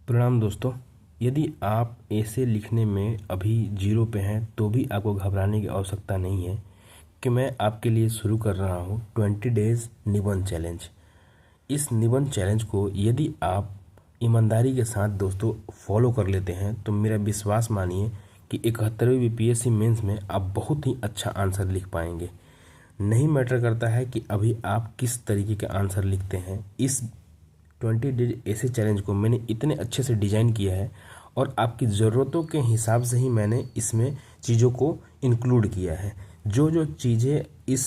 प्रणाम दोस्तों। यदि आप ऐसे लिखने में अभी जीरो पे हैं तो भी आपको घबराने की आवश्यकता नहीं है कि मैं आपके लिए शुरू कर रहा हूँ 20 डेज़ निबंध चैलेंज। इस निबंध चैलेंज को यदि आप ईमानदारी के साथ दोस्तों फॉलो कर लेते हैं तो मेरा विश्वास मानिए कि 71वीं बीपीएससी मेंस में आप बहुत ही अच्छा आंसर लिख पाएंगे। नहीं मैटर करता है कि अभी आप किस तरीके के आंसर लिखते हैं, इस 20 डेज ऐसे चैलेंज को मैंने इतने अच्छे से डिज़ाइन किया है और आपकी ज़रूरतों के हिसाब से ही मैंने इसमें चीज़ों को इंक्लूड किया है। जो जो चीज़ें इस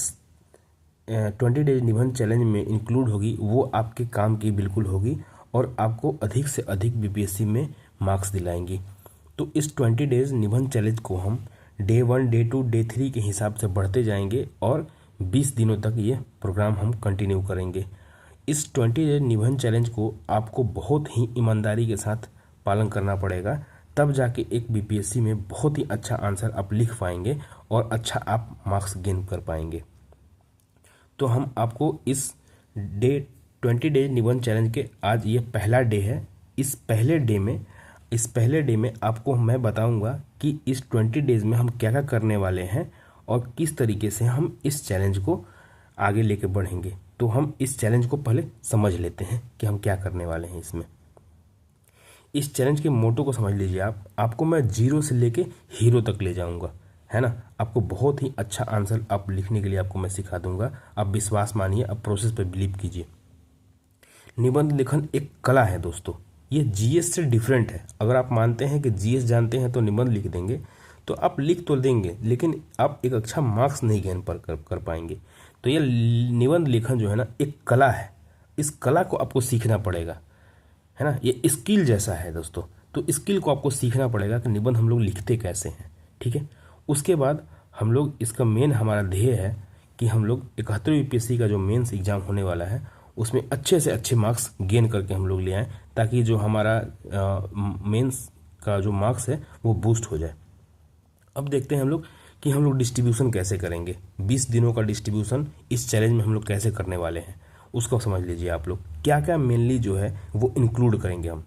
20 डेज निबंध चैलेंज में इंक्लूड होगी वो आपके काम की बिल्कुल होगी और आपको अधिक से अधिक बीपीएससी में मार्क्स दिलाएंगी। तो इस 20 डेज निबंध चैलेंज को हम डे 1, डे 2, डे 3 के हिसाब से बढ़ते जाएंगे और 20 दिनों तक ये प्रोग्राम हम कंटिन्यू करेंगे। इस 20 डेज निबंध चैलेंज को आपको बहुत ही ईमानदारी के साथ पालन करना पड़ेगा, तब जाके एक बीपीएससी में बहुत ही अच्छा आंसर आप लिख पाएंगे और अच्छा आप मार्क्स गेन कर पाएंगे। तो हम आपको इस 20 डेज निबंध चैलेंज के आज ये पहला डे है। इस पहले डे में आपको मैं बताऊंगा कि इस 20 डेज में हम क्या क्या करने वाले हैं और किस तरीके से हम इस चैलेंज को आगे लेके बढ़ेंगे। तो हम इस चैलेंज को पहले समझ लेते हैं कि हम क्या करने वाले हैं इसमें। इस चैलेंज के मोटो को समझ लीजिए आपको मैं जीरो से लेके हीरो तक ले जाऊंगा, है ना। आपको बहुत ही अच्छा आंसर आप लिखने के लिए आपको मैं सिखा दूंगा। आप विश्वास मानिए, आप प्रोसेस पर बिलीव कीजिए। निबंध लेखन एक कला है दोस्तों, ये जीएस से डिफरेंट है। अगर आप मानते हैं कि जीएस जानते हैं तो निबंध लिख देंगे तो आप लिख तो देंगे, लेकिन आप एक अच्छा मार्क्स नहीं गेन कर पाएंगे। तो ये निबंध लेखन जो है ना एक कला है, इस कला को आपको सीखना पड़ेगा, है ना। ये स्किल जैसा है दोस्तों, तो स्किल को आपको सीखना पड़ेगा कि निबंध हम लोग लिखते कैसे हैं, ठीक है। उसके बाद हम लोग इसका मेन हमारा ध्येय है कि हम लोग 71वीं यूपीएससी का जो मेंस एग्ज़ाम होने वाला है उसमें अच्छे से अच्छे मार्क्स गेन करके हम लोग ले आएँ, ताकि जो हमारा मेंस का जो मार्क्स है वो बूस्ट हो जाए। अब देखते हैं हम लोग कि हम लोग डिस्ट्रीब्यूशन कैसे करेंगे। 20 दिनों का डिस्ट्रीब्यूशन इस चैलेंज में हम लोग कैसे करने वाले हैं उसको समझ लीजिए। आप लोग क्या क्या मेनली जो है वो इंक्लूड करेंगे। हम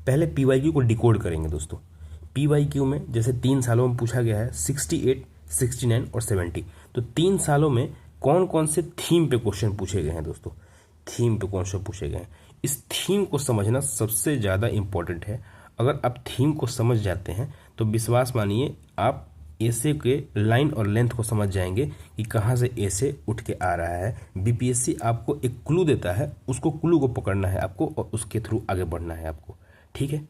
पहले पीवाईक्यू को डिकोड करेंगे दोस्तों। पीवाईक्यू में जैसे 3 सालों में पूछा गया है 68, 69 और 70, तो 3 सालों में कौन कौन से थीम पे क्वेश्चन पूछे गए हैं दोस्तों, थीम पे क्वेश्चन पूछे गए हैं। इस थीम को समझना सबसे ज़्यादा इम्पोर्टेंट है। अगर आप थीम को समझ जाते हैं तो विश्वास मानिए आप ऐसे के लाइन और लेंथ को समझ जाएंगे कि कहाँ से ऐसे उठ के आ रहा है। बीपीएससी आपको एक क्लू देता है, उसको क्लू को पकड़ना है आपको और उसके थ्रू आगे बढ़ना है आपको, ठीक है।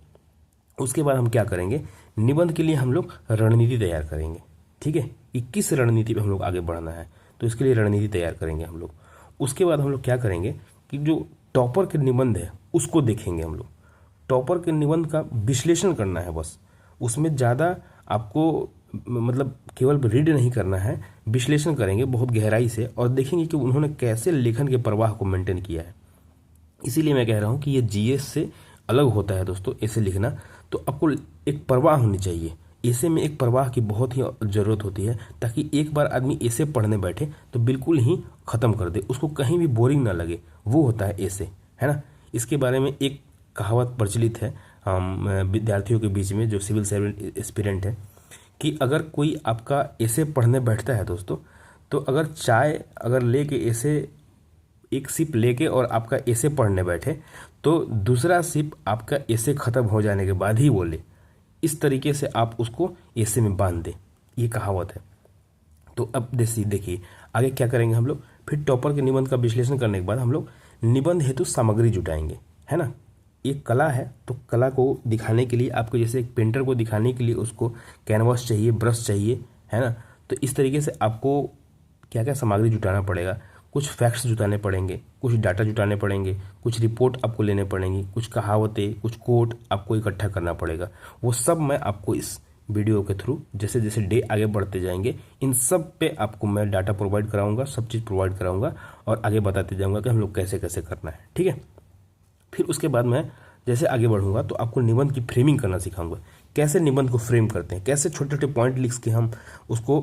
उसके बाद हम क्या करेंगे, निबंध के लिए हम लोग रणनीति तैयार करेंगे, ठीक है, कि किस रणनीति पे हम लोग आगे बढ़ना है, तो इसके लिए रणनीति तैयार करेंगे हम लोग। उसके बाद हम लोग क्या करेंगे कि जो टॉपर के निबंध है उसको देखेंगे हम लोग। टॉपर के निबंध का विश्लेषण करना है बस, उसमें ज़्यादा आपको मतलब केवल रीड नहीं करना है, विश्लेषण करेंगे बहुत गहराई से और देखेंगे कि उन्होंने कैसे लेखन के प्रवाह को मेंटेन किया है। इसीलिए मैं कह रहा हूँ कि ये जीएस से अलग होता है दोस्तों ऐसे लिखना। तो आपको एक प्रवाह होनी चाहिए, ऐसे में एक प्रवाह की बहुत ही ज़रूरत होती है, ताकि एक बार आदमी ऐसे पढ़ने बैठे तो बिल्कुल ही ख़त्म कर दे, उसको कहीं भी बोरिंग ना लगे, वो होता है ऐसे, है ना। इसके बारे में एक कहावत प्रचलित है विद्यार्थियों के बीच में जो सिविल सर्वेंट एस्पिरेंट है, कि अगर कोई आपका ऐसे पढ़ने बैठता है दोस्तों, तो अगर चाय अगर लेके ऐसे एक सिप लेके और आपका ऐसे पढ़ने बैठे तो दूसरा सिप आपका ऐसे ख़त्म हो जाने के बाद ही बोले, इस तरीके से आप उसको ऐसे में बांध दें, ये कहावत है। तो अब देखिए आगे क्या करेंगे हम लोग। फिर टॉपर के निबंध का विश्लेषण करने के बाद हम लोग निबंध हेतु सामग्री जुटाएंगे, है ना। एक कला है तो कला को दिखाने के लिए आपको जैसे एक पेंटर को दिखाने के लिए उसको कैनवास चाहिए, ब्रश चाहिए, है ना। तो इस तरीके से आपको क्या क्या सामग्री जुटाना पड़ेगा। कुछ फैक्ट्स जुटाने पड़ेंगे, कुछ डाटा जुटाने पड़ेंगे, कुछ रिपोर्ट आपको लेने पड़ेंगी, कुछ कहावतें, कुछ कोट आपको इकट्ठा करना पड़ेगा। वो सब मैं आपको इस वीडियो के थ्रू जैसे जैसे डे आगे बढ़ते जाएंगे इन सब पे आपको मैं डाटा प्रोवाइड कराऊंगा, सब चीज़ प्रोवाइड कराऊंगा और आगे बताते जाऊंगा कि हम लोग कैसे कैसे करना है, ठीक है। फिर उसके बाद मैं जैसे आगे बढ़ूंगा तो आपको निबंध की फ्रेमिंग करना सिखाऊंगा, कैसे निबंध को फ्रेम करते हैं, कैसे छोटे छोटे पॉइंट लिख के हम उसको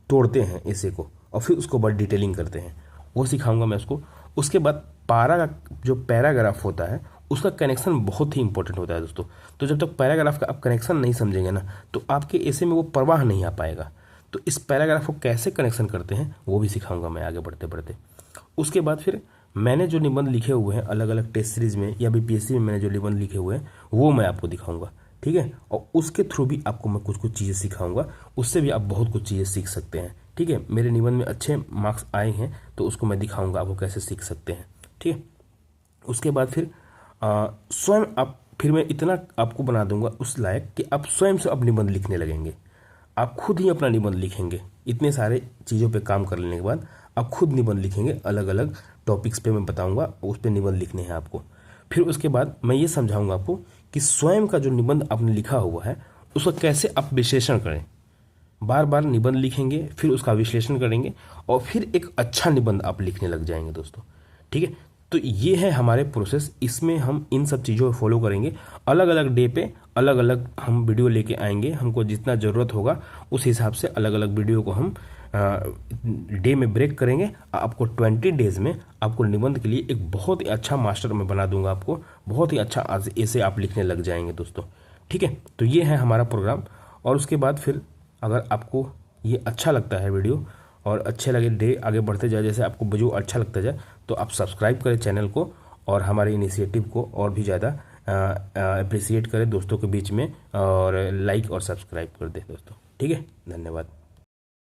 तोड़ते हैं ऐसे को और फिर उसको बाद डिटेलिंग करते हैं, वो सिखाऊंगा मैं उसको। उसके बाद पारा का जो पैराग्राफ होता है उसका कनेक्शन बहुत ही इंपॉर्टेंट होता है दोस्तों। तो जब तक पैराग्राफ का आप कनेक्शन नहीं समझेंगे ना, तो आपके ऐसे में वो प्रवाह नहीं आ पाएगा। तो इस पैराग्राफ को कैसे कनेक्शन करते हैं वो भी सिखाऊंगा मैं आगे बढ़ते बढ़ते। उसके बाद फिर मैंने जो निबंध लिखे हुए हैं अलग अलग टेस्ट सीरीज में या बीपीएससी में मैंने जो निबंध लिखे हुए हैं वो मैं आपको दिखाऊंगा, ठीक है। और उसके थ्रू भी आपको मैं कुछ कुछ चीज़ें सिखाऊंगा, उससे भी आप बहुत कुछ चीज़ें सीख सकते हैं, ठीक है। मेरे निबंध में अच्छे मार्क्स आए हैं तो उसको मैं दिखाऊंगा आपको कैसे सीख सकते हैं, ठीक है। उसके बाद फिर स्वयं आप, फिर मैं इतना आपको बना दूंगा उस लायक कि आप स्वयं से अब निबंध लिखने लगेंगे। आप खुद ही अपना निबंध लिखेंगे। इतने सारे चीज़ों पे काम कर लेने के बाद आप खुद निबंध लिखेंगे, अलग अलग टॉपिक्स पे मैं बताऊंगा, उस पे निबंध लिखने हैं आपको। फिर उसके बाद मैं ये समझाऊंगा आपको कि स्वयं का जो निबंध आपने लिखा हुआ है उसका कैसे आप विश्लेषण करें। बार बार निबंध लिखेंगे, फिर उसका विश्लेषण करेंगे और फिर एक अच्छा निबंध आप लिखने लग जाएंगे दोस्तों, ठीक है। तो ये है हमारे प्रोसेस, इसमें हम इन सब चीज़ों को फॉलो करेंगे। अलग अलग डे पे अलग अलग हम वीडियो लेके आएंगे, हमको जितना ज़रूरत होगा उस हिसाब से अलग अलग वीडियो को हम डे में ब्रेक करेंगे। आपको 20 डेज़ में आपको निबंध के लिए एक बहुत ही अच्छा मास्टर मैं बना दूंगा आपको, बहुत ही अच्छा आज ऐसे आप लिखने लग जाएंगे दोस्तों, ठीक है। तो ये है हमारा प्रोग्राम। और उसके बाद फिर अगर आपको ये अच्छा लगता है वीडियो और अच्छे लगे, डे आगे बढ़ते जाए, जैसे आपको वीडियो अच्छा लगता जाए, तो आप सब्सक्राइब करें चैनल को और हमारे इनिशिएटिव को और भी ज़्यादा अप्रिसिएट करें दोस्तों के बीच में, और लाइक और सब्सक्राइब कर दें दोस्तों, ठीक है। धन्यवाद।